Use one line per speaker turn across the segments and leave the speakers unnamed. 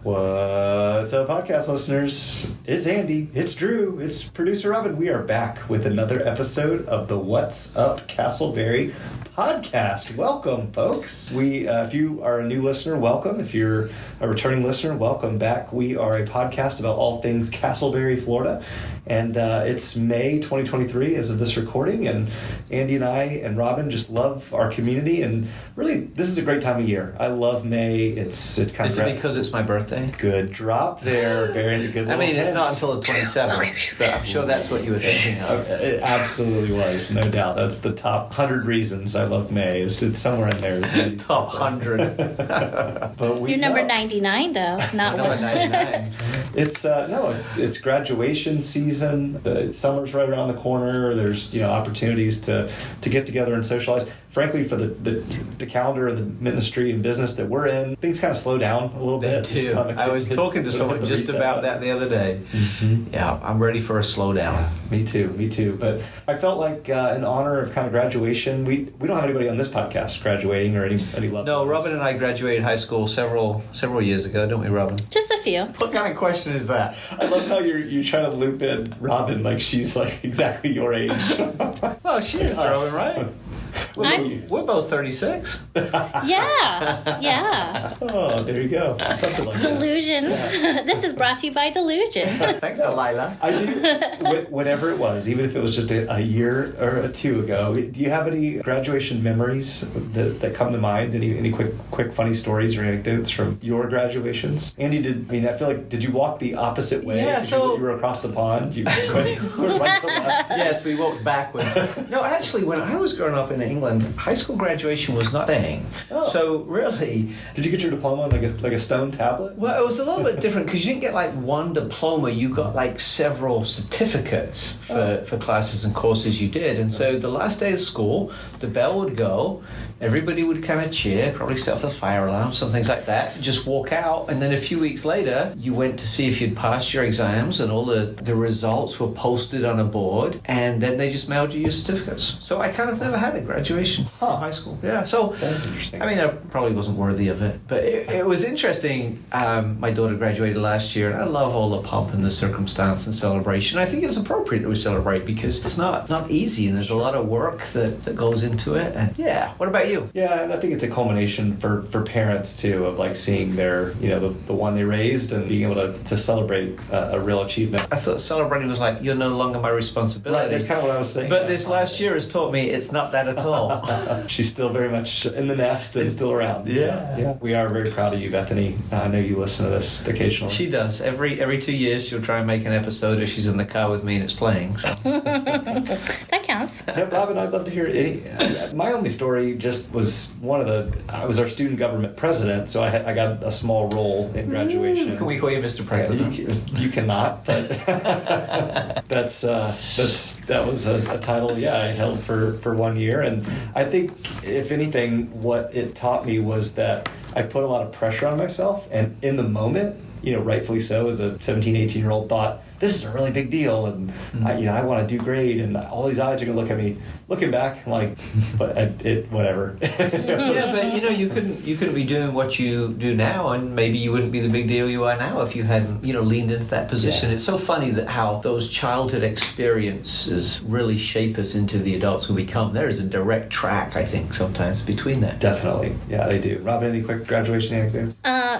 What's up, podcast listeners? It's Andy, it's Drew, it's producer Robin. We are back with another episode of the What's Up Castleberry podcast. Welcome, folks. If you are a new listener, welcome. If you're a returning listener, welcome back. We are a podcast about all things Castleberry, Florida. And it's May 2023 as of this recording. And Andy and I and Robin just love our community. And really, this is a great time of year. I love May. It's kind
of... Is it because it's my birthday?
Good drop there. Very good.
I mean, it's not until the 27th, but I'm sure that's what you were thinking of.
It absolutely was, no doubt. That's the top 100 reasons I love May. It's somewhere in there.
Top 100.
But
you're number 99, though. Not
number 99.
It's graduation season. The summer's right around the corner. There's opportunities to get together and socialize. Frankly, for the calendar of the ministry and business that we're in, things kind of slow down a little bit.
Too. I was talking to someone just about that the other day. Mm-hmm. Yeah, I'm ready for a slowdown.
Yeah, me too. But I felt like in honor of kind of graduation, we don't have anybody on this podcast graduating or any level.
No, Robin and I graduated high school several years ago, don't we, Robin?
Just a few.
What kind of question is that?
I love how you're trying to loop in Robin like she's like exactly your age.
Well, she is, Robin, right? We're both 36.
Yeah.
Oh, there you go. Something like
Delusion.
That. Yeah.
This is brought to you by Delusion.
Thanks, Delilah.
I do. Whatever it was, even if it was just a year or two ago, do you have any graduation memories that come to mind? Any quick funny stories or anecdotes from your graduations? Andy, I feel like, did you walk the opposite way?
Yeah, so...
You were across the pond? You went right to left?
Yes, we walked backwards. No, actually, when I was growing up in England, high school graduation was not a thing. Oh. So really...
Did you get your diploma on like a stone tablet?
Well, it was a little bit different because you didn't get like one diploma. You got like several certificates for classes and courses you did. And so the last day of school, the bell would go, everybody would kind of cheer, probably set off the fire alarm, some things like that, just walk out. And then a few weeks later, you went to see if you'd passed your exams and all the results were posted on a board. And then they just mailed you your certificates. So I kind of never had a graduation from high school. Yeah, so
that's interesting.
I mean, I probably wasn't worthy of it, but it was interesting. My daughter graduated last year, and I love all the pomp and the circumstance and celebration. I think it's appropriate that we celebrate because it's not easy, and there's a lot of work that goes into it. And yeah, what about you?
Yeah, and I think it's a culmination for parents too of like seeing their the one they raised and being able to celebrate a real achievement.
I thought celebrating was like you're no longer my responsibility.
Right, that's kind of what I was saying.
But this last year has taught me it's not that at all.
She's still very much in the nest and still around. Yeah. We are very proud of you, Bethany. I know you listen to this occasionally.
She does. Every 2 years she'll try and make an episode if she's in the car with me and it's playing. So.
That counts.
Yeah, Robin, I'd love to hear any. My only story just was I was our student government president, so I got a small role in graduation.
Can we call you Mr. President?
You cannot, but that was a title, I held for 1 year. And I think, if anything, what it taught me was that I put a lot of pressure on myself, and in the moment, rightfully so, as a 17, 18-year-old, thought, this is a really big deal, and I want to do great, and all these eyes are going to look at me. Looking back, I'm like, but whatever.
Yeah, but you couldn't be doing what you do now, and maybe you wouldn't be the big deal you are now if you hadn't leaned into that position. Yeah. It's so funny that how those childhood experiences really shape us into the adults we become. There is a direct track, I think, sometimes between that.
Definitely, yeah, they do. Robin, any quick graduation anecdotes?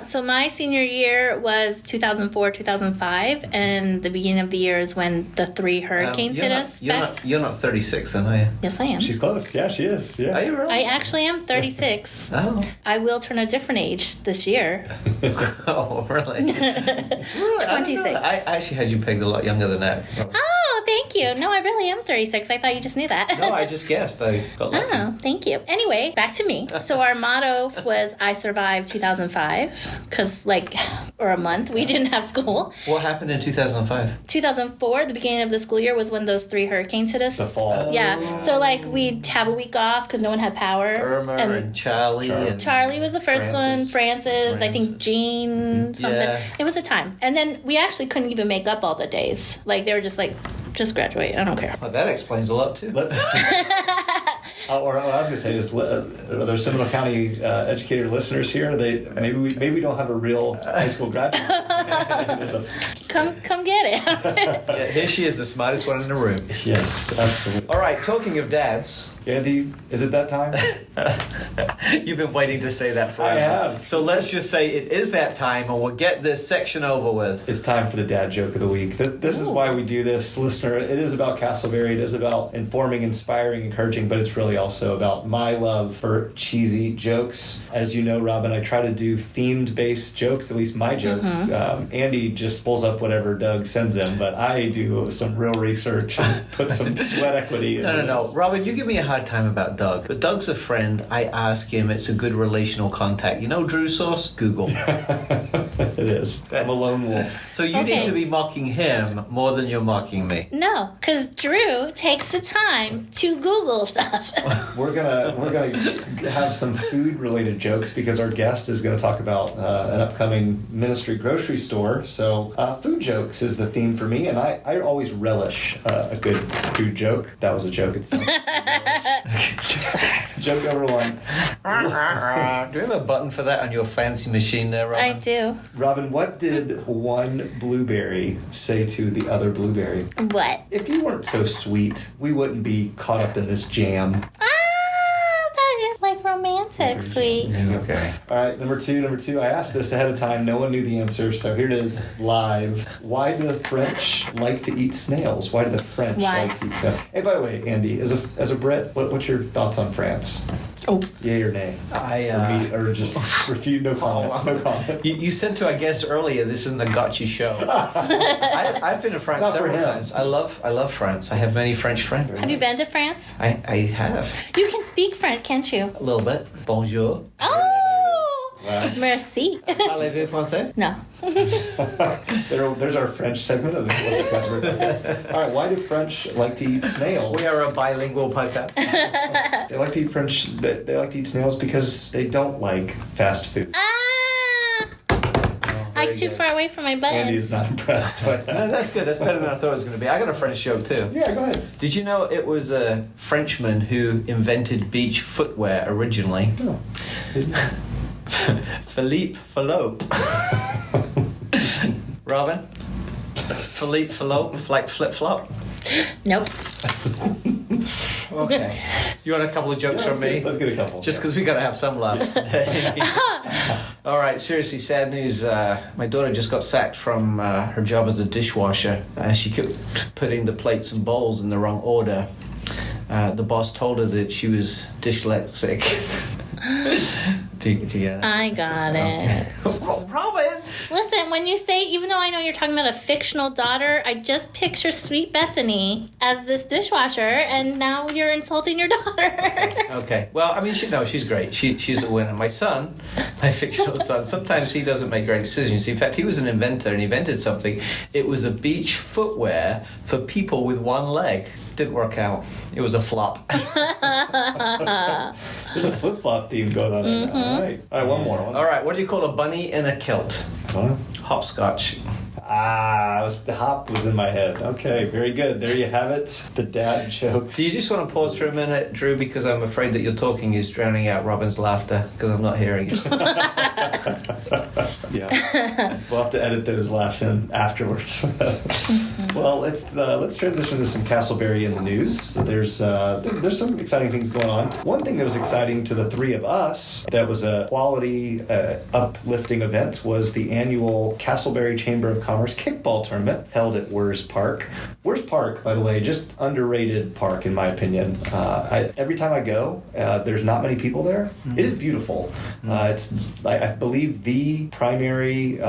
So my senior year was 2004, 2005, and the beginning of the year is when the 3 hurricanes hit us.
You're not 36, then, are you?
Yes, I am.
She's close. Yeah, she is. Yeah.
Are you really?
I actually am 36.
Oh.
I will turn a different age this year.
Oh, really?
26.
I actually had you pegged a lot younger than that.
Oh, thank you. No, I really am 36. I thought you just knew that.
No, I just guessed. I got lucky.
Oh, thank you. Anyway, back to me. So our motto was I survived 2005 because for a month we didn't have school.
What happened in 2005?
2004, the beginning of the school year, was when those 3 hurricanes hit us.
The fall.
Yeah. So we'd have a week off because no one had power.
Irma and Charlie.
Charlie was the first one. Francis. I think Jean something.
Yeah.
It was a time. And then we actually couldn't even make up all the days. They were just just graduate. I don't care.
Well, that explains a lot too.
Or what I was going to say is, are there Seminole County educator listeners here? Maybe we don't have a real high school graduate.
Come get it.
Yeah, here she is, the smartest one in the room.
Yes, absolutely.
All right, talking of dads.
Andy, is it that time?
You've been waiting to say that forever.
I have.
So let's just say it is that time, and we'll get this section over with.
It's time for the dad joke of the week. This is why we do this, listener. It is about Castleberry. It is about informing, inspiring, encouraging, but it's really also about my love for cheesy jokes. As you know, Robin, I try to do themed-based jokes, at least my jokes. Andy just pulls up whatever Doug sends him, but I do some real research and put some sweat equity into this.
No. Robin, you give me a hard time about Doug, but Doug's a friend. I ask him. It's a good relational contact. You know Drew's source? Google.
It is. I'm a lone wolf.
So you need to be mocking him more than you're mocking me.
No, because Drew takes the time to Google stuff.
We're gonna have some food related jokes because our guest is going to talk about an upcoming ministry grocery store. So food jokes is the theme for me, and I always relish a good food joke. That was a joke itself. Joke number one.
Do you have a button for that on your fancy machine there, Robin?
I do.
Robin, what did one blueberry say to the other blueberry?
What?
If you weren't so sweet, we wouldn't be caught up in this jam.
That is like romantic, sweet.
Okay.
All right, number two. I asked this ahead of time. No one knew the answer, so here it is, live. Why do the French like to eat snails? Why do the French like to eat snails? Hey, by the way, Andy, as a Brit, what's your thoughts on France?
Oh.
Yay or nay? Or just refute, no comment. No comment.
You said to our guest earlier, this isn't a gotcha show. I've been to France
Not for
several
him.
times. I love France. I have many French friends.
Have you been to France?
I have.
You can speak French, can't you?
A little bit. Bonjour.
Oh!
Wow.
Merci.
Parlez-vous français?
No.
There's our French segment of the podcast. All right, why do French like to eat snails?
We are a bilingual podcast.
They like to eat French. They like to eat snails because they don't like fast food.
I'm too far away from my button.
Andy is not impressed by that.
No, that's good. That's better than I thought it was going to be. I got a French joke too.
Yeah, go ahead.
Did you know it was a Frenchman who invented beach footwear originally?
Oh.
Philippe Fallope. Robin? Philippe Fallope, like flip-flop?
Nope.
Okay. You want a couple of jokes from me?
Let's get a couple.
Just because we got to have some laughs. All right, seriously, sad news. My daughter just got sacked from her job as a dishwasher. She kept putting the plates and bowls in the wrong order. The boss told her that she was dyslexic. Do you get it?
I got it.
Robin!
Listen, when you say, even though I know you're talking about a fictional daughter, I just picture Sweet Bethany as this dishwasher, and now you're insulting your daughter.
Okay. Well, I mean, she's great. She's a winner. My son, my fictional son, sometimes he doesn't make great decisions. In fact, he was an inventor and he invented something. It was a beach footwear for people with one leg. Didn't work out. It was a flop.
There's a flip-flop theme going on right now. All right, one more.
All right, what do you call a bunny in a kilt? Hopscotch.
The hop was in my head. Okay, very good. There you have it. The dad jokes.
Do you just want to pause for a minute, Drew, because I'm afraid that your talking is drowning out Robin's laughter because I'm not hearing it.
Yeah, we'll have to edit those laughs in afterwards. Well, let's transition to some Castleberry in the news. There's some exciting things going on. One thing that was exciting to the three of us that was a quality uplifting event was the annual Castleberry Chamber of Commerce kickball tournament held at Wurz Park. Wurz Park, by the way, just underrated park in my opinion. Every time I go, there's not many people there. Mm-hmm. It is beautiful. It's I believe the primary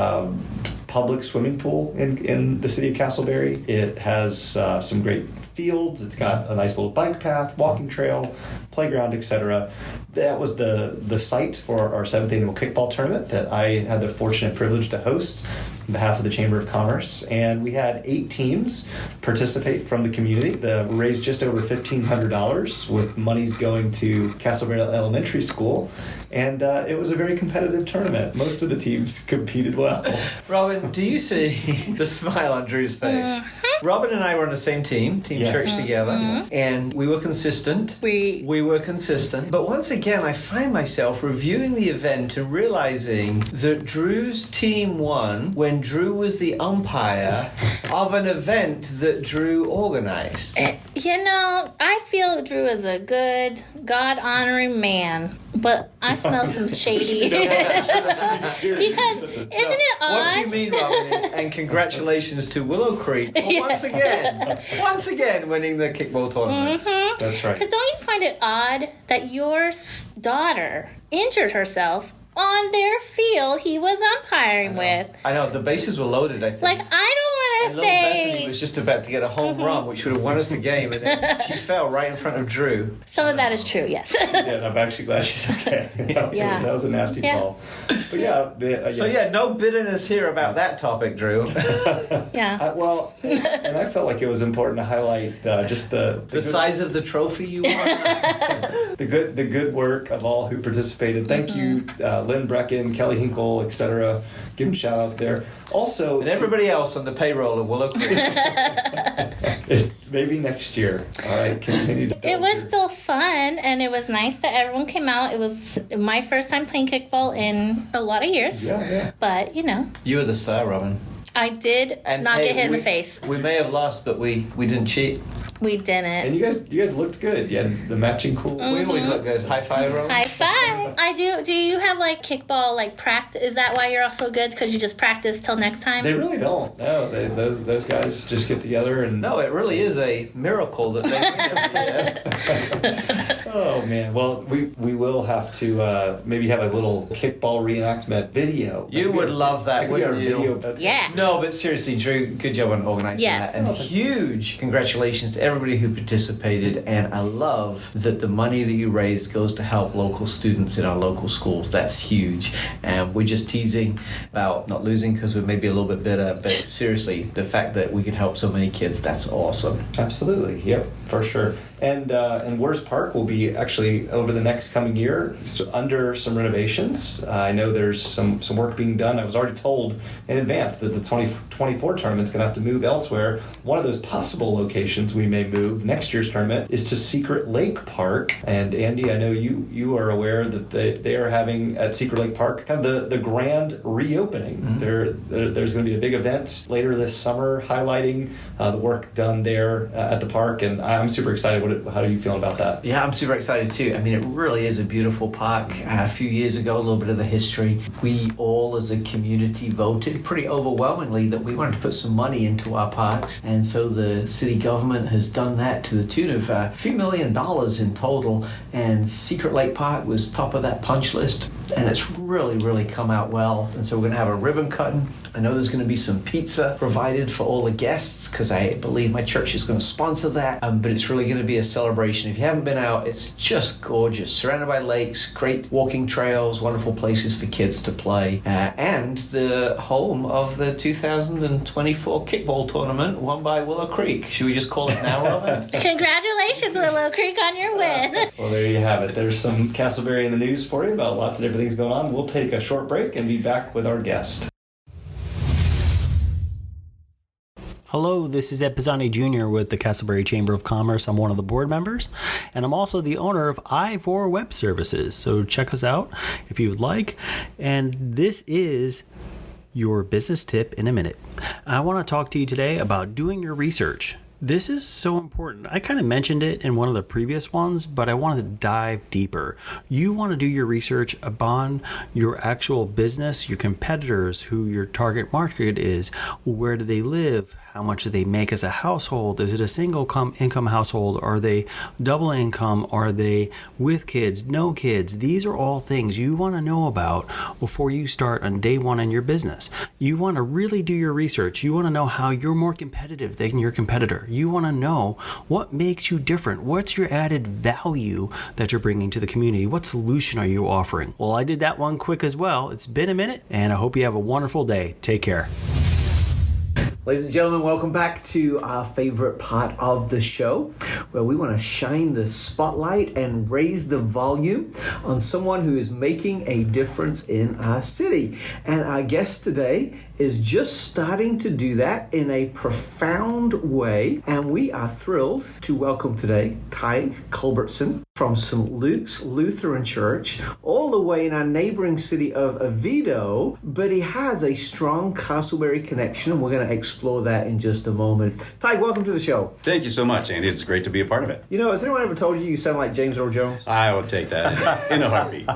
public swimming pool in the city of Castleberry. It has some great fields. It's got a nice little bike path, walking trail, playground, etc. That was the site for our 7th annual kickball tournament that I had the fortunate privilege to host on behalf of the Chamber of Commerce. And we had 8 teams participate from the community. We raised just over $1,500 with monies going to Castleberry Elementary School. And it was a very competitive tournament. Most of the teams competed well.
Robin, do you see the smile on Drew's face? Robin and I were on the same team
Yes.
church together, and we were consistent. We were consistent. But once again, I find myself reviewing the event and realizing that Drew's team won when Drew was the umpire of an event that Drew organized.
I feel Drew is a good, God-honoring man, but I smell some shady. Because isn't it odd?
What you mean, Robin, is, and congratulations to Willow Creek for once again winning the kickball tournament.
Mm-hmm.
That's right.
Because don't you find it odd that your daughter injured herself on their field he was umpiring with?
I know, the bases were loaded, I think.
Like, I don't want to
Little Bethany was just about to get a home run, which would have won us the game, and then she fell right in front of Drew.
Some of that is true, yes.
Yeah, and I'm actually glad she's okay. That was a nasty fall. But
So no bitterness here about that topic, Drew.
Yeah.
And I felt like it was important to highlight just the
size of the trophy you won.
the good work of all who participated. Thank you, Lynn Brecken, Kelly Hinkle, etc. Give them shout outs there. Also,
and everybody else on the payroll of Willow Creek.
Maybe next year. All right, continue to.
It was still fun, and it was nice that everyone came out. It was my first time playing kickball in a lot of years.
Yeah.
But,
You were the star, Robin.
I did not get hit in the face.
We may have lost, but we didn't cheat.
We didn't.
And you guys looked good. You had the matching cool.
Mm-hmm.
We always look good. High five, Robin.
High five. I do. Do you have kickball practice? Is that why you're also good? Because you just practice till next time?
They really don't. No, those guys just get together and.
No, it really is a miracle that they win every year.
Oh man. Well, we will have to maybe have a little kickball reenactment video.
You would love that, wouldn't you?
Yeah.
No, but seriously, Drew, good job on organizing that. And huge congratulations to everybody who participated. And I love that the money that you raised goes to help local students in our local schools. That's huge. And we're just teasing about not losing because we're maybe a little bit bitter. But seriously, the fact that we could help so many kids, that's awesome.
Absolutely. Yep, for sure. And Wers Park will be actually over the next coming year under some renovations. I know there's some work being done. I was already told in advance that the 2024 tournament's going to have to move elsewhere. One of those possible locations we may move next year's tournament is to Secret Lake Park. And Andy, I know you are aware that they are having at Secret Lake Park kind of the grand reopening. Mm-hmm. There's going to be a big event later this summer highlighting the work done there at the park, and I'm super excited. How are you feeling about that?
Yeah, I'm super excited too. I mean, it really is a beautiful park. A few years ago, a little bit of the history, we all as a community voted pretty overwhelmingly that we wanted to put some money into our parks. And so the city government has done that to the tune of a few $1 million in total. And Secret Lake Park was top of that punch list. And it's really, really come out well. And so we're going to have a ribbon cutting. I know there's going to be some pizza provided for all the guests because I believe my church is going to sponsor that. But it's really going to be a celebration. If you haven't been out, it's just gorgeous. Surrounded by lakes, great walking trails, wonderful places for kids to play. And the home of the 2024 kickball tournament won by Willow Creek. Should we just call it now, Robin?
Congratulations, Willow Creek, on your win.
Well, there you have it. There's some Castleberry in the news for you about lots of different things going on. We'll take a short break and be back with our guest.
Hello, this is Ed Pisano Jr. with the Castleberry Chamber of Commerce. I'm one of the board members, and I'm also the owner of I4 Web Services. So check us out if you would like. And this is your business tip in a minute. I want to talk to you today about doing your research. This is so important. I kind of mentioned it in one of the previous ones, but I wanted to dive deeper. You want to do your research upon your actual business, your competitors, who your target market is, where do they live, how much do they make as a household, is it a single income household, are they double income, are they with kids, no kids. These are all things you want to know about before you start on day one in your business. You want to really do your research. You want to know how you're more competitive than your competitor. You want to know what makes you different. What's your added value that you're bringing to the community? What solution are you offering? Well, I did that one quick as well. It's been a minute, and I hope you have a wonderful day. Take care.
Ladies and gentlemen, welcome back to our favorite part of the show, where we want to shine the spotlight and raise the volume on someone who is making a difference in our city. And our guest today is just starting to do that in a profound way. And we are thrilled to welcome today Tige Culbertson from St. Luke's Lutheran Church, all the way in our neighboring city of Oviedo, but he has a strong Castleberry connection, and we're going to explore that in just a moment. Tige, welcome to the show.
Thank you so much, Andy. It's great to be a part of it.
You know, has anyone ever told you you sound like James Earl Jones?
I would take that in a heartbeat.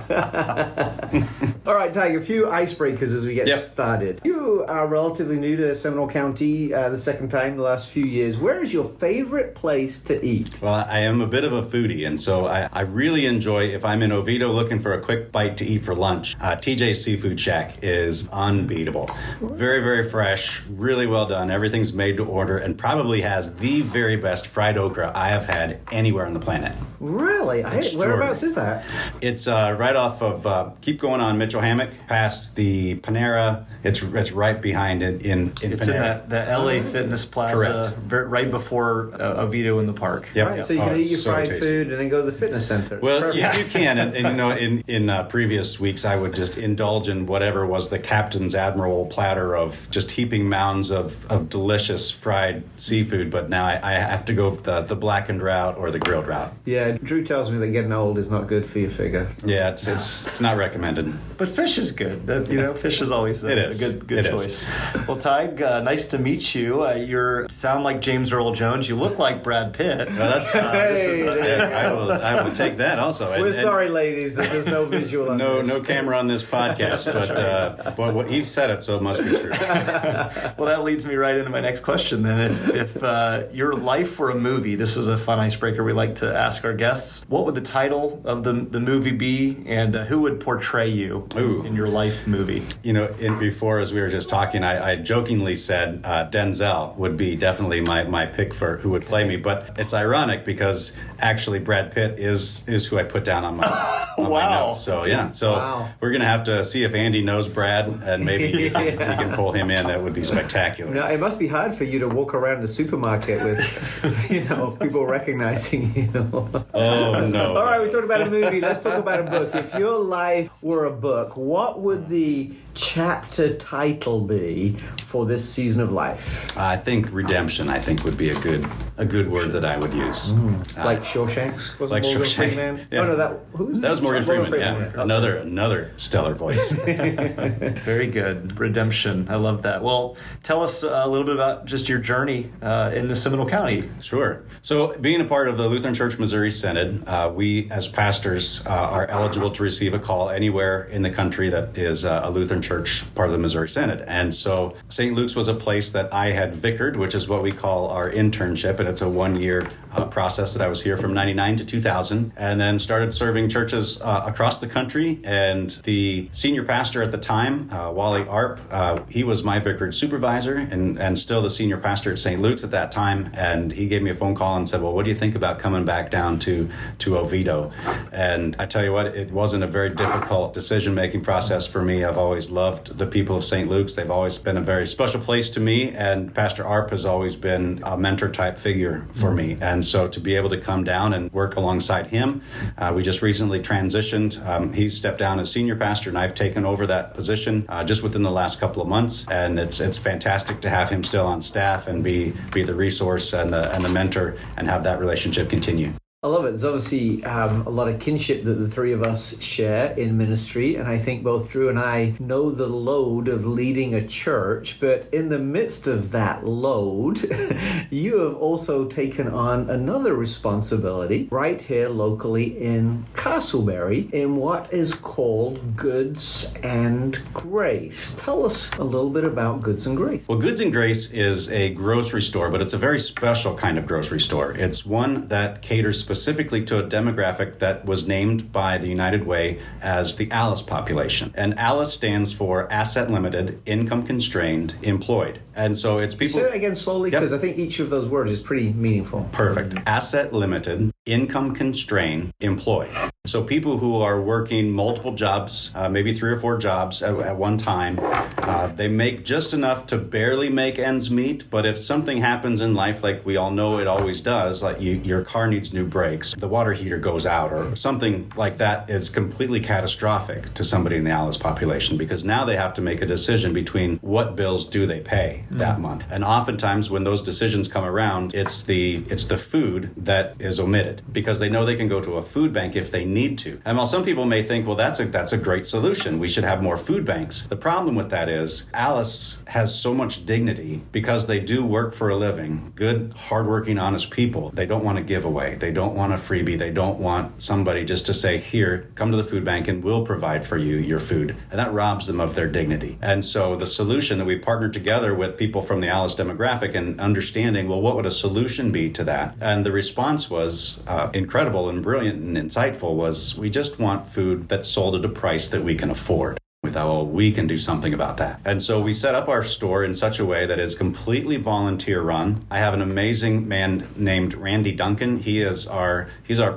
All right, Tige, a few icebreakers as we get started. You are relatively new to Seminole County, the second time in the last few years. Where is your favorite place to eat?
Well, I am a bit of a foodie, and so I really enjoy, if I'm in Oviedo looking for a quick bite to eat for lunch, Tige's Seafood Shack is unbeatable. Very, very fresh, really well done. Everything's made to order, and probably has the very best fried okra I have had anywhere on the planet.
Really? Whereabouts is that?
It's right off of, keep going on Mitchell Hammock, past the Panera. It's right behind it in
It's
Panera.
in the LA Fitness Plaza, right before Oviedo in the park.
Yep.
Right, so you can eat your fried food and then go to the fitness center.
Well, you can, and you know, in previous weeks, I would just indulge in whatever was the captain's admiral platter of just heaping mounds of delicious fried seafood. But now I have to go with the blackened route or the grilled route.
Yeah, Drew tells me that getting old is not good for your figure.
Yeah, it's not recommended.
But fish is good. Fish is always a good choice. Well, Tige, nice to meet you. You sound like James Earl Jones. You look like Brad Pitt.
Well, that's I will take that also.
We're sorry, ladies, that there's no visual on this.
No camera on this podcast, but what he said it, so it must be true.
Well, that leads me right into my next question then. If your life were a movie, this is a fun icebreaker we like to ask our guests. What would the title of the movie be, and who would portray you in your life movie?
You know, before, as we were just talking, I jokingly said Denzel would be definitely my pick for who would play me, but it's ironic because actually Brad Pitt is who I put down on my my notes. So we're gonna have to see if Andy knows Brad, and maybe he can pull him in. That would be spectacular.
Now, it must be hard for you to walk around the supermarket with people recognizing you.
Oh no!
All right, we talked about a movie. Let's talk about a book. If your life were a book, what would the chapter title be for this season of life?
I think redemption. I think would be a good word that I would use.
Like Shawshanks?
Like Shawshank.
Freeman?
Yeah.
Oh no, that was
Morgan Freeman. Yeah, another stellar voice.
Very good. Redemption. I love that. Well, tell us a little bit about just your journey in the Seminole County.
Sure. So, being a part of the Lutheran Church Missouri Synod, we as pastors are eligible to receive a call anywhere in the country that is a Lutheran church part of the Missouri Synod. And so St. Luke's was a place that I had vicared, which is what we call our internship, and it's a 1-year process that I was here from 99 to 2000, and then started serving churches across the country. And the senior pastor at the time, Wally Arp, he was my vicarage supervisor and still the senior pastor at St. Luke's at that time. And he gave me a phone call and said, well, what do you think about coming back down to Oviedo? And I tell you what, it wasn't a very difficult decision-making process for me. I've always loved the people of St. Luke's. They've always been a very special place to me, and Pastor Arp has always been a mentor-type figure for me. And so to be able to come down and work alongside him, we just recently transitioned. He stepped down as senior pastor, and I've taken over that position just within the last couple of months. And it's fantastic to have him still on staff and be the resource and the mentor and have that relationship continue.
I love it. There's obviously a lot of kinship that the three of us share in ministry, and I think both Drew and I know the load of leading a church, but in the midst of that load, you have also taken on another responsibility right here locally in Castleberry in what is called Goods and Grace. Tell us a little bit about Goods and Grace.
Well, Goods and Grace is a grocery store, but it's a very special kind of grocery store. It's one that caters specifically to a demographic that was named by the United Way as the ALICE population. And ALICE stands for Asset Limited, Income Constrained, Employed. And so it's people...
Say that again slowly, because I think each of those words is pretty meaningful.
Perfect. Asset Limited, income-constrained employee. So people who are working multiple jobs, maybe 3 or 4 jobs at one time, they make just enough to barely make ends meet. But if something happens in life, like we all know it always does, like your car needs new brakes, the water heater goes out, or something like that is completely catastrophic to somebody in the Alice population, because now they have to make a decision between what bills do they pay that month. And oftentimes when those decisions come around, it's the food that is omitted, because they know they can go to a food bank if they need to. And while some people may think, well, that's a great solution, we should have more food banks. The problem with that is Alice has so much dignity because they do work for a living. Good, hardworking, honest people. They don't want to give away. They don't want a freebie. They don't want somebody just to say, here, come to the food bank and we'll provide for you your food. And that robs them of their dignity. And so the solution that we've partnered together with people from the Alice demographic and understanding, well, what would a solution be to that? And the response was incredible and brilliant and insightful, was we just want food that's sold at a price that we can afford. We thought, well, we can do something about that. And so we set up our store in such a way that is completely volunteer run. I have an amazing man named Randy Duncan. He's our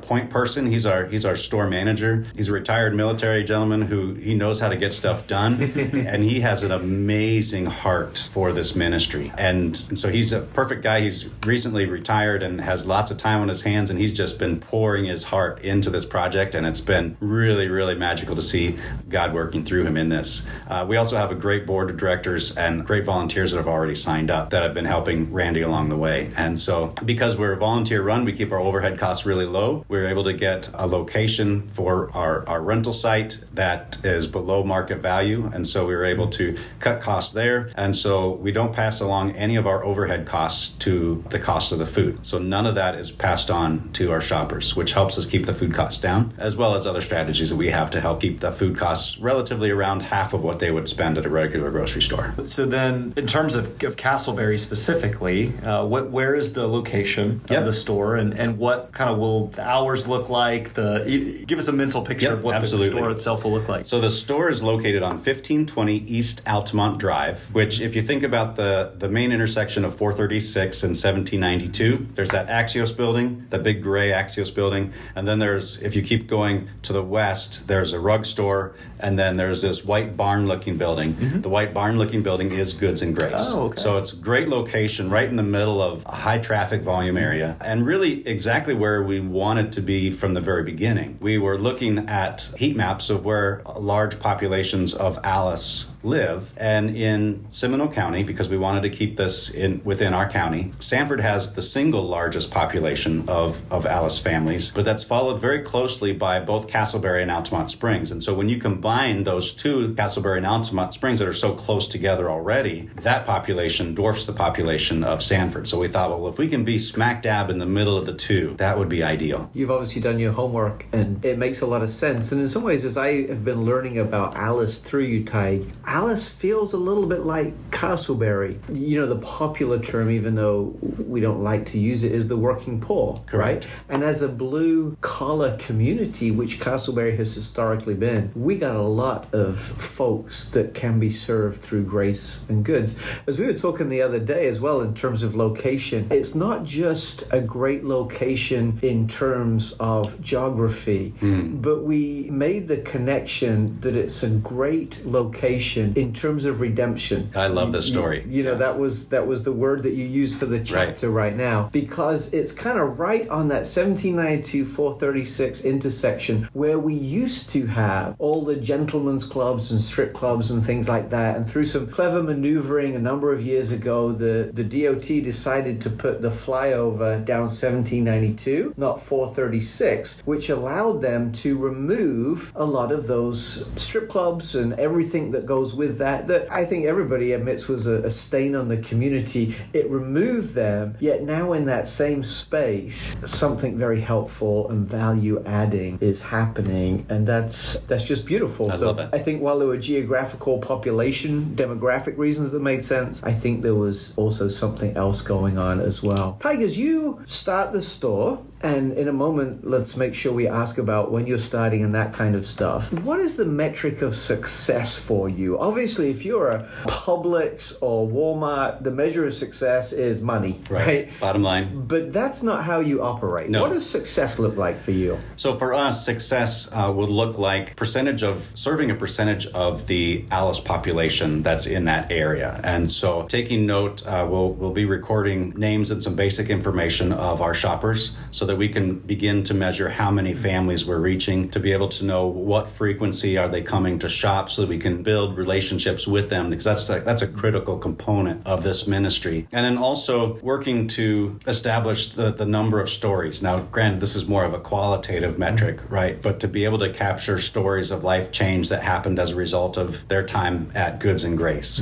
point person. He's our store manager. He's a retired military gentleman who he knows how to get stuff done. And he has an amazing heart for this ministry. And so he's a perfect guy. He's recently retired and has lots of time on his hands. And he's just been pouring his heart into this project. And it's been really, really magical to see God working through him in this. We also have a great board of directors and great volunteers that have already signed up that have been helping Randy along the way. And so because we're a volunteer run, we keep our overhead costs really low. We're able to get a location for our rental site that is below market value. And so we were able to cut costs there. And so we don't pass along any of our overhead costs to the cost of the food. So none of that is passed on to our shoppers, which helps us keep the food costs down, as well as other strategies that we have to help keep the food costs relatively around half of what they would spend at a regular grocery store.
So then, in terms of Castleberry specifically, where is the location of the store, and what kind of will the hours look like? Give us a mental picture of what the store itself will look like.
So the store is located on 1520 East Altamont Drive, which, if you think about the main intersection of 436 and 1792, there's that Axios building, the big gray Axios building, and then there's, if you keep going to the west, there's a rug store, and then there's this white barn-looking building. Mm-hmm. The white barn-looking building is Goods and Grace.
Oh, okay.
So it's a great location right in the middle of a high-traffic volume area, and really exactly where we wanted to be from the very beginning. We were looking at heat maps of where large populations of Alice live, and in Seminole County, because we wanted to keep this within our county, Sanford has the single largest population of Alice families, but that's followed very closely by both Castleberry and Altamont Springs. And so when you combine those two, Castleberry and Altamont Springs, that are so close together already, that population dwarfs the population of Sanford. So we thought, well, if we can be smack dab in the middle of the two, that would be ideal.
You've obviously done your homework, and it makes a lot of sense. And in some ways, as I have been learning about Alice through you, Tige, Alice feels a little bit like Castleberry. You know, the popular term, even though we don't like to use it, is the working poor.
Correct.
Right? And as a blue-collar community, which Castleberry has historically been, we got a lot of folks that can be served through Grace and Goods. As we were talking the other day as well, in terms of location, it's not just a great location in terms of geography, but we made the connection that it's a great location in terms of redemption.
I love this story.
You know, that was the word that you used for the chapter right now, because it's kind of right on that 1792-436 intersection where we used to have all the gentlemen's clubs and strip clubs and things like that. And through some clever maneuvering a number of years ago, the DOT decided to put the flyover down 1792, not 436, which allowed them to remove a lot of those strip clubs and everything that goes with that I think everybody admits was a stain on the community. It removed them, yet now in that same space, something very helpful and value-adding is happening, and that's just beautiful.
I love it.
I think while there were geographical population, demographic reasons that made sense, I think there was also something else going on as well. Tige, as you start the store, And in a moment, let's make sure we ask about when you're starting and that kind of stuff. What is the metric of success for you? Obviously, if you're a Publix or Walmart, the measure of success is money, right?
Bottom line.
But that's not how you operate.
No.
What does success look like for you?
So for us, success would look like serving a percentage of the Alice population that's in that area. And so taking note, we'll be recording names and some basic information of our shoppers so that we can begin to measure how many families we're reaching, to be able to know what frequency are they coming to shop so that we can build relationships with them, because that's a critical component of this ministry. And then also working to establish the number of stories. Now, granted, this is more of a qualitative metric, right? But to be able to capture stories of life change that happened as a result of their time at Goods and Grace.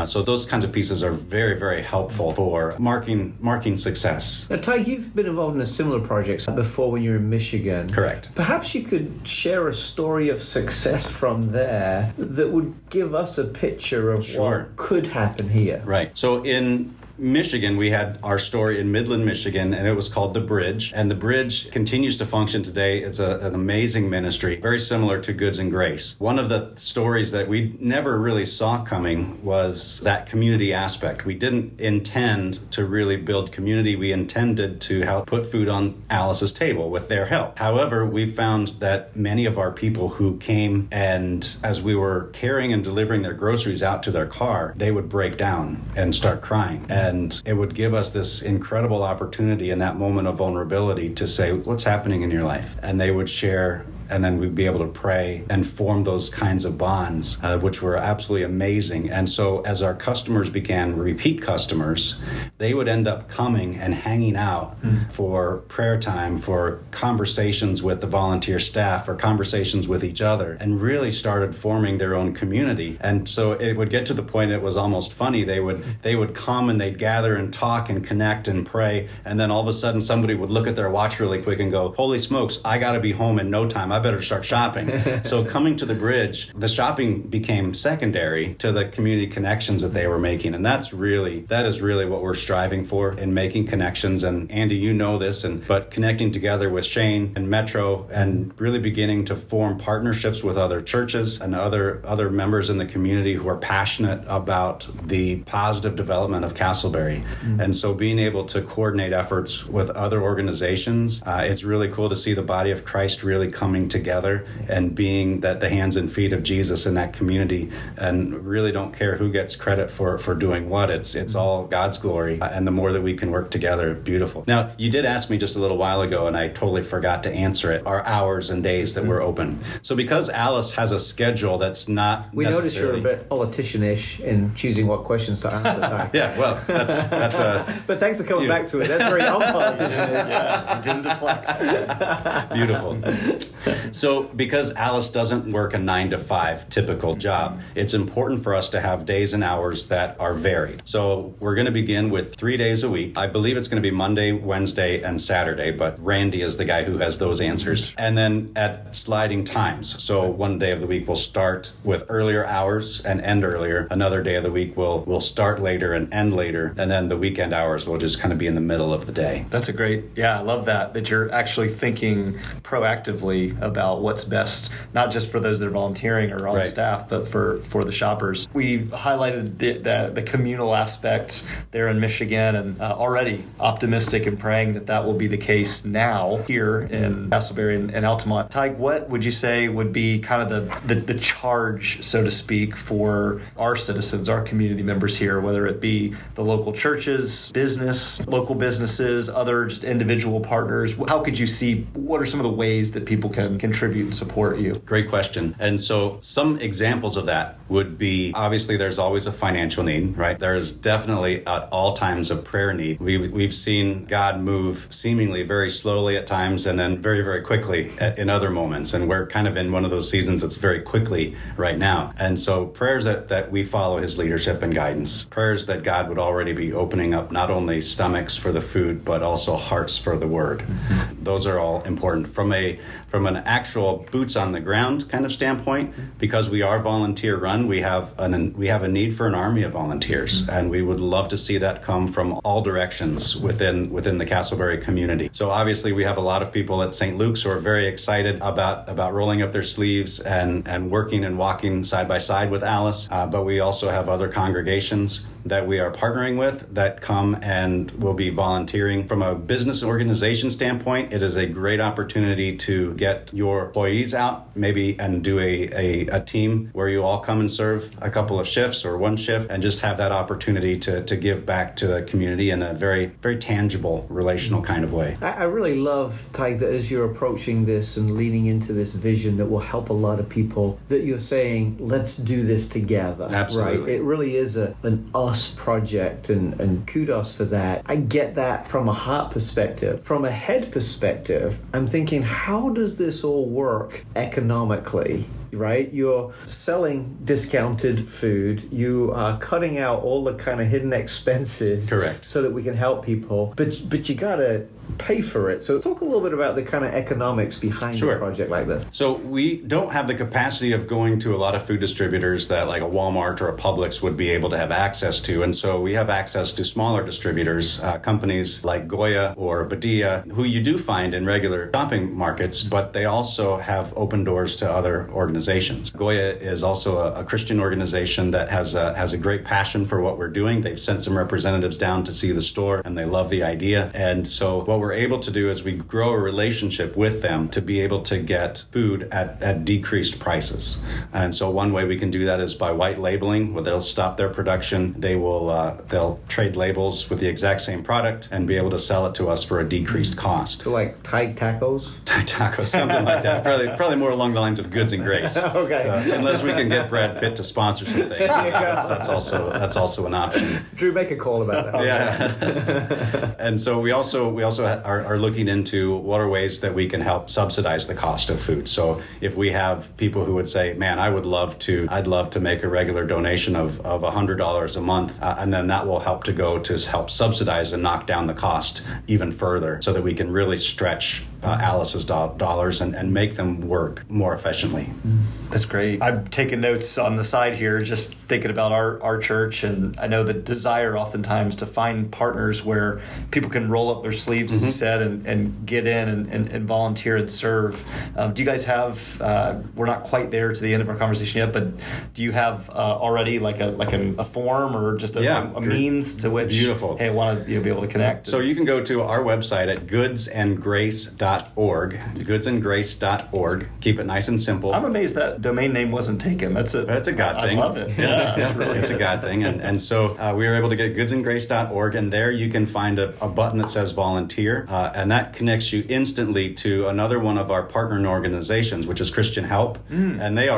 So those kinds of pieces are very, very helpful for marking success.
Now, Tige, you've been involved in a similar project before when you were in Michigan.
Correct.
Perhaps you could share a story of success from there that would give us a picture of what could happen here.
Right. So in Michigan, we had our story in Midland, Michigan, and it was called The Bridge. And The Bridge continues to function today. It's an amazing ministry, very similar to Goods and Grace. One of the stories that we never really saw coming was that community aspect. We didn't intend to really build community. We intended to help put food on Alice's table with their help. However, we found that many of our people who came, and as we were carrying and delivering their groceries out to their car, they would break down and start crying. And it would give us this incredible opportunity in that moment of vulnerability to say, what's happening in your life? And they would share, and then we'd be able to pray and form those kinds of bonds, which were absolutely amazing. And so as our customers began repeat customers, they would end up coming and hanging out for prayer time, for conversations with the volunteer staff, or conversations with each other, and really started forming their own community. And so it would get to the point it was almost funny. They would come and they'd gather and talk and connect and pray, and then all of a sudden somebody would look at their watch really quick and go, holy smokes, I got to be home in no time. I better start shopping. So coming to the Bridge, the shopping became secondary to the community connections that they were making. And that is really what we're striving for in making connections. And Andy, you know this, but connecting together with Shane and Metro and really beginning to form partnerships with other churches and other members in the community who are passionate about the positive development of Castleberry. And so being able to coordinate efforts with other organizations, it's really cool to see the body of Christ really coming together and being the hands and feet of Jesus in that community, and really don't care who gets credit for doing what. It's all God's glory, and the more that we can work together, beautiful. Now, you did ask me just a little while ago, and I totally forgot to answer it, our hours and days that we're open. So because Alice has a schedule that's not
We noticed you're a bit politician-ish in choosing what questions to answer.
Yeah, well, that's a...
But thanks for coming back to it. That's very unpolitician-ish.
Yeah, didn't deflect.
Beautiful. So because Alice doesn't work a 9-to-5 typical job, it's important for us to have days and hours that are varied. So we're going to begin with 3 days a week. I believe it's going to be Monday, Wednesday, and Saturday, but Randy is the guy who has those answers. And then at sliding times. So one day of the week we'll start with earlier hours and end earlier. Another day of the week we'll start later and end later. And then the weekend hours will just kind of be in the middle of the day.
That's I love that you're actually thinking proactively about what's best, not just for those that are volunteering or on staff, but for the shoppers. We highlighted the communal aspect there in Michigan, and already optimistic and praying that will be the case now here in Castleberry and Altamont. Tige, what would you say would be kind of the charge, so to speak, for our citizens, our community members here, whether it be the local churches, local businesses, other just individual partners? How could you see, what are some of the ways that people can contribute and support you?
Great question. And so some examples of that would be, obviously there's always a financial need, right? There is definitely at all times a prayer need. We've seen God move seemingly very slowly at times and then very, very quickly in other moments. And we're kind of in one of those seasons that's very quickly right now. And so prayers that we follow his leadership and guidance, prayers that God would already be opening up not only stomachs for the food, but also hearts for the word. Those are all important. From a from an actual boots on the ground kind of standpoint, because we are volunteer run, we have a need for an army of volunteers, and we would love to see that come from all directions within the Castleberry community. So obviously we have a lot of people at St. Luke's who are very excited about rolling up their sleeves and working and walking side by side with Alice, but we also have other congregations that we are partnering with that come and will be volunteering. From a business organization standpoint, it is a great opportunity to get your employees out maybe and do a team where you all come and serve a couple of shifts or one shift and just have that opportunity to give back to the community in a very, very tangible, relational kind of way.
I really love, Tige, that as you're approaching this and leaning into this vision that will help a lot of people, that you're saying, let's do this together.
Absolutely.
Right? It really is an us project, and kudos for that. I get that from a heart perspective. From a head perspective, I'm thinking, how does this all work economically? Right? You're selling discounted food. You are cutting out all the kind of hidden expenses.
Correct.
So that we can help people. But you gotta pay for it. So talk a little bit about the kind of economics behind a project like this.
So we don't have the capacity of going to a lot of food distributors that like a Walmart or a Publix would be able to have access to. And so we have access to smaller distributors, companies like Goya or Badia, who you do find in regular shopping markets, but they also have open doors to other organizations. Goya is also a Christian organization that has a great passion for what we're doing. They've sent some representatives down to see the store, and they love the idea. And so what we're able to do is we grow a relationship with them to be able to get food at decreased prices. And so one way we can do that is by white labeling, where they'll stop their production. They'll trade labels with the exact same product and be able to sell it to us for a decreased cost.
So like Tige tacos?
Tige tacos, something like that. Probably more along the lines of Goods and Grace.
Okay.
Unless we can get Brad Pitt to sponsor some things. That's also an option.
Drew, make a call about that.
Yeah. And so we also are looking into what are ways that we can help subsidize the cost of food. So if we have people who would say, man, I'd love to make a regular donation of $100 a month, and then that will help to go to help subsidize and knock down the cost even further so that we can really stretch Alice's dollars and make them work more efficiently.
That's great. I'm taking notes on the side here, just thinking about our church, and I know the desire oftentimes to find partners where people can roll up their sleeves, as you said, and get in and volunteer and serve. Do you guys have, we're not quite there to the end of our conversation yet, but do you have already like a form or just a means to which,
beautiful.
Hey, I want to be able to connect?
So you can go to our website at goodsandgrace.org, goodsandgrace.org. Keep it nice and simple.
I'm amazed that domain name wasn't taken. That's a God thing.
I
love it. Yeah,
it's a God thing. And so we were able to get goodsandgrace.org, and there you can find a button that says volunteer, and that connects you instantly to another one of our partner organizations, which is Christian Help. And they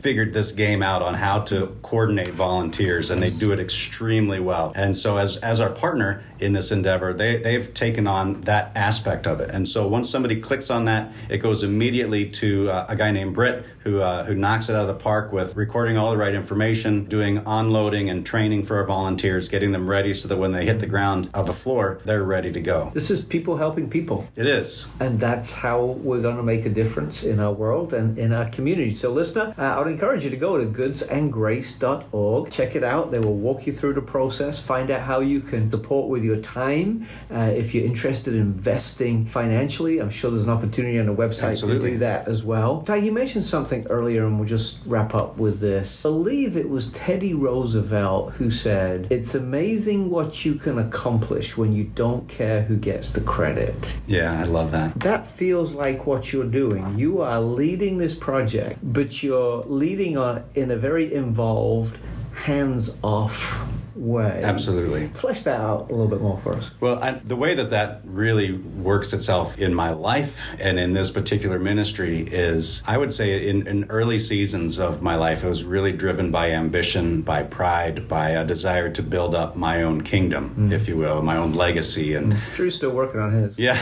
figured this game out on how to coordinate volunteers, and they do it extremely well. And so as our partner in this endeavor, they've taken on that aspect of it. And so once somebody clicks on that, it goes immediately to a guy named Britt who knocks it out of the park with recording all the right information, doing onloading and training for our volunteers, getting them ready so that when they hit the ground of the floor, they're ready to go.
This is people helping people.
It is.
And that's how we're going to make a difference in our world and in our community. So listener, I would encourage you to go to goodsandgrace.org. Check it out. They will walk you through the process, find out how you can support with your time. If you're interested in investing financially, I'm sure there's an opportunity on the website to do that as well. Tige, you mentioned something earlier, and we'll just wrap up with this. I believe it was Teddy Roosevelt who said, "It's amazing what you can accomplish when you don't care who gets the credit."
Yeah, I love that.
That feels like what you're doing. You are leading this project, but you're leading in a very involved, hands-off way.
Absolutely.
Flesh that out a little bit more for us.
Well, the way that really works itself in my life and in this particular ministry is, I would say in early seasons of my life, it was really driven by ambition, by pride, by a desire to build up my own kingdom, if you will, my own legacy. And
Drew's still working on his.
Yeah.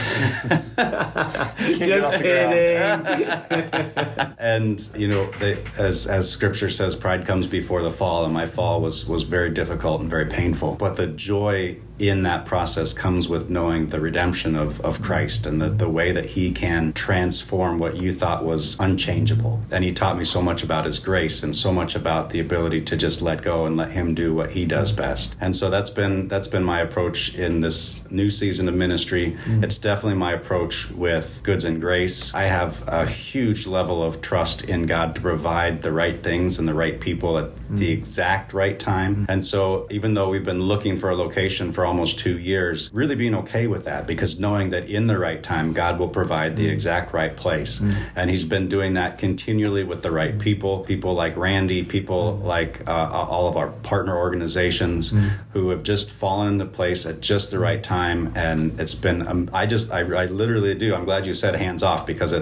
Just kidding.
And, as scripture says, pride comes before the fall, and my fall was very difficult and very painful. But the joy in that process comes with knowing the redemption of Christ and the way that he can transform what you thought was unchangeable. And he taught me so much about his grace and so much about the ability to just let go and let him do what he does best. And so that's been my approach in this new season of ministry. It's definitely my approach with Goods and Grace. I have a huge level of trust in God to provide the right things and the right people at the exact right time. And so even though we've been looking for a location for almost 2 years, really being okay with that, because knowing that in the right time, God will provide the exact right place. And he's been doing that continually with the right people like Randy, people like all of our partner organizations who have just fallen into place at just the right time. And it's been, I literally do. I'm glad you said hands off, because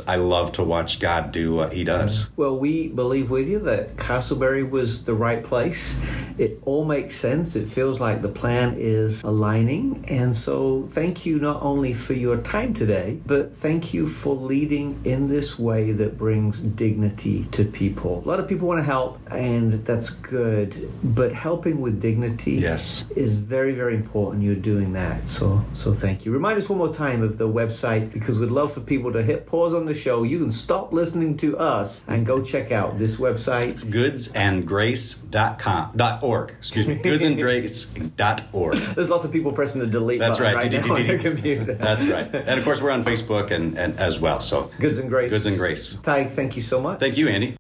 I love to watch God do what he does.
Well, we believe with you that Castleberry was the right place. It all makes sense. It feels like the plan is aligning. And so thank you not only for your time today, but thank you for leading in this way that brings dignity to people. A lot of people want to help, and that's good. But helping with dignity is very, very important. You're doing that. So thank you. Remind us one more time of the website, because we'd love for people to hit pause on the show. You can stop listening to us and go check out this website.
goodsandgrace.org. Excuse me. goodsandgrace.org.
There's lots of people pressing the delete
That's
button
right.
right now on their computer.
That's right. And of course, we're on Facebook and as well. So
Goods and Grace.
Goods and Grace.
Tige, thank you so much.
Thank you, Andy.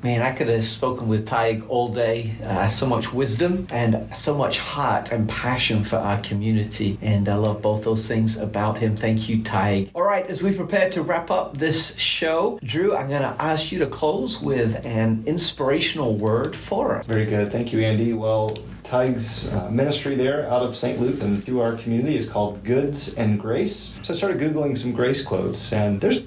Man, I could have spoken with Tige all day. So much wisdom and so much heart and passion for our community. And I love both those things about him. Thank you, Tige. All right, as we prepare to wrap up this show, Drew, I'm going to ask you to close with an inspirational word for us.
Very good. Thank you, Andy. Well, Tige's ministry there out of St. Luke and through our community is called Goods and Grace. So I started Googling some grace quotes, and there's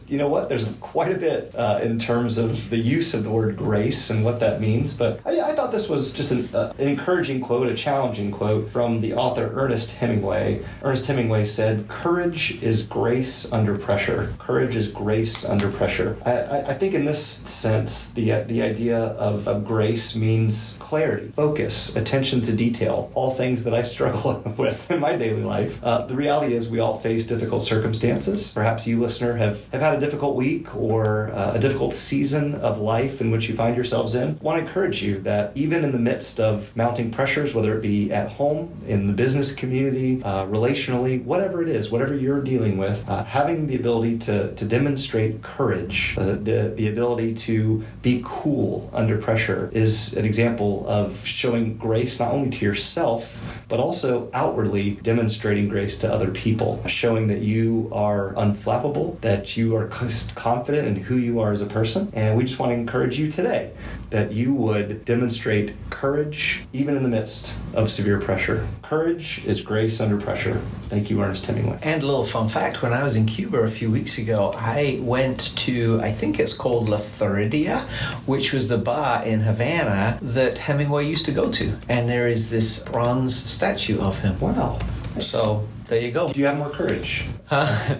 quite a bit in terms of the use of the word grace and what that means. But I thought this was just an encouraging quote, a challenging quote from the author Ernest Hemingway. Ernest Hemingway said, "Courage is grace under pressure." Courage is grace under pressure. I think in this sense, the idea of grace means clarity, focus, attention to detail, all things that I struggle with in my daily life. The reality is we all face difficult circumstances. Perhaps you, listener, have had a difficult week or a difficult season of life in which you find yourselves in. I want to encourage you that even in the midst of mounting pressures, whether it be at home, in the business community, relationally, whatever it is, whatever you're dealing with, having the ability to demonstrate courage, the ability to be cool under pressure is an example of showing grace not only to yourself, but also outwardly demonstrating grace to other people, showing that you are unflappable, that you are confident in who you are as a person. And we just want to encourage you today that you would demonstrate courage even in the midst of severe pressure. Courage is grace under pressure. Thank you, Ernest Hemingway.
And a little fun fact, when I was in Cuba a few weeks ago, I went to, I think it's called La Floridia, which was the bar in Havana that Hemingway used to go to. And there is this bronze statue of him.
Wow. Nice.
So there you go.
Do you have more courage?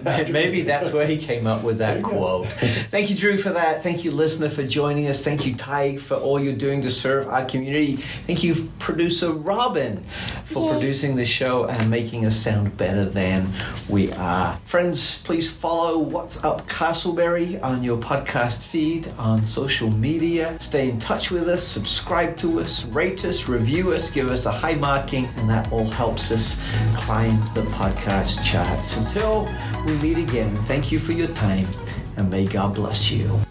Maybe that's where he came up with that quote. Thank you, Drew, for that. Thank you, listener, for joining us. Thank you, Tige, for all you're doing to serve our community. Thank you, producer Robin, for producing the show and making us sound better than we are. Friends, please follow What's Up Castleberry on your podcast feed, on social media. Stay in touch with us, subscribe to us, rate us, review us, give us a high marking, and that all helps us climb the podcast charts. Until we meet again, thank you for your time, and may God bless you.